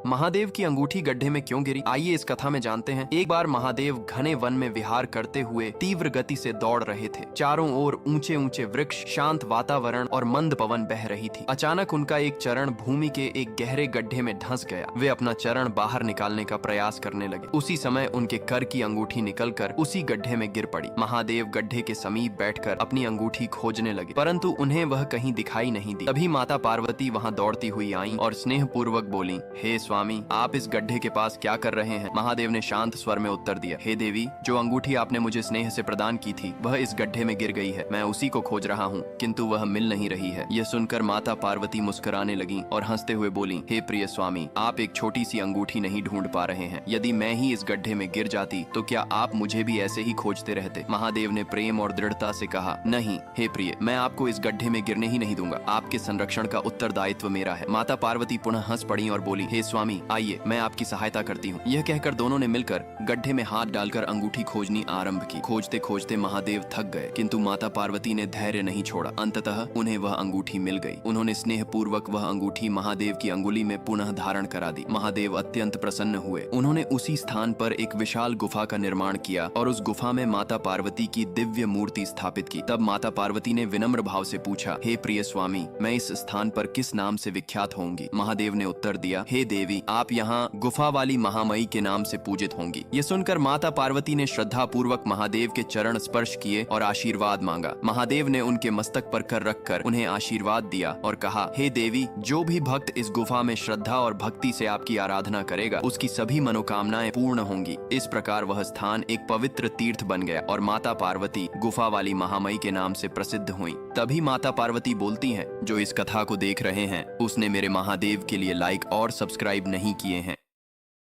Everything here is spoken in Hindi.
महादेव की अंगूठी गड्ढे में क्यों गिरी? आइए इस कथा में जानते हैं। एक बार महादेव घने वन में विहार करते हुए तीव्र गति से दौड़ रहे थे। चारों ओर ऊंचे ऊंचे वृक्ष, शांत वातावरण और मंद पवन बह रही थी। अचानक उनका एक चरण भूमि के एक गहरे गड्ढे में धंस गया। वे अपना चरण बाहर निकालने का प्रयास करने लगे। उसी समय उनके कर की अंगूठी निकलकर उसी गड्ढे में गिर पड़ी। महादेव गड्ढे के समीप बैठकर अपनी अंगूठी खोजने लगे, परंतु उन्हें वह कहीं दिखाई नहीं दी। तभी माता पार्वती वहां दौड़ती हुई आईं और स्नेह पूर्वक बोली, हे स्वामी, आप इस गड्ढे के पास क्या कर रहे हैं? महादेव ने शांत स्वर में उत्तर दिया, हे देवी, जो अंगूठी आपने मुझे स्नेह से प्रदान की थी वह इस गड्ढे में गिर गई है। मैं उसी को खोज रहा हूँ, किंतु वह मिल नहीं रही है। यह सुनकर माता पार्वती मुस्कुराने लगी और हंसते हुए बोली, हे प्रिय स्वामी, आप एक छोटी सी अंगूठी नहीं ढूंढ पा रहे हैं। यदि मैं ही इस गड्ढे में गिर जाती तो क्या आप मुझे भी ऐसे ही खोजते रहते? महादेव ने प्रेम और दृढ़ता से कहा, नहीं हे प्रिय, मैं आपको इस गड्ढे में गिरने ही नहीं दूंगा। आपके संरक्षण का उत्तरदायित्व मेरा है। माता पार्वती पुनः हंस पड़ी और बोली, हे स्वामी, आइए मैं आपकी सहायता करती हूँ। यह कहकर दोनों ने मिलकर गड्ढे में हाथ डालकर अंगूठी खोजनी आरंभ की। खोजते खोजते महादेव थक गए, किंतु माता पार्वती ने धैर्य नहीं छोड़ा। अंततः उन्हें वह अंगूठी मिल गई। उन्होंने स्नेह पूर्वक वह अंगूठी महादेव की अंगुली में पुनः धारण करा दी। महादेव अत्यंत प्रसन्न हुए। उन्होंने उसी स्थान पर एक विशाल गुफा का निर्माण किया और उस गुफा में माता पार्वती की दिव्य मूर्ति स्थापित की। तब माता पार्वती ने विनम्र भाव से पूछा, हे प्रिय स्वामी, मैं इस स्थान पर किस नाम से विख्यात होंगी? महादेव ने उत्तर दिया, हे देवी, आप यहाँ गुफा वाली महामयी के नाम से पूजित होंगी। ये सुनकर माता पार्वती ने श्रद्धा पूर्वक महादेव के चरण स्पर्श किए और आशीर्वाद मांगा। महादेव ने उनके मस्तक पर कर रखकर उन्हें आशीर्वाद दिया और कहा, हे देवी, जो भी भक्त इस गुफा में श्रद्धा और भक्ति से आपकी आराधना करेगा उसकी सभी मनोकामनाएं पूर्ण होंगी। इस प्रकार वह स्थान एक पवित्र तीर्थ बन गया और माता पार्वती गुफा वाली महामयी के नाम से प्रसिद्ध हुई। तभी माता पार्वती बोलती हैं, जो इस कथा को देख रहे हैं उसने मेरे महादेव के लिए लाइक और सब्सक्राइब नहीं किए हैं।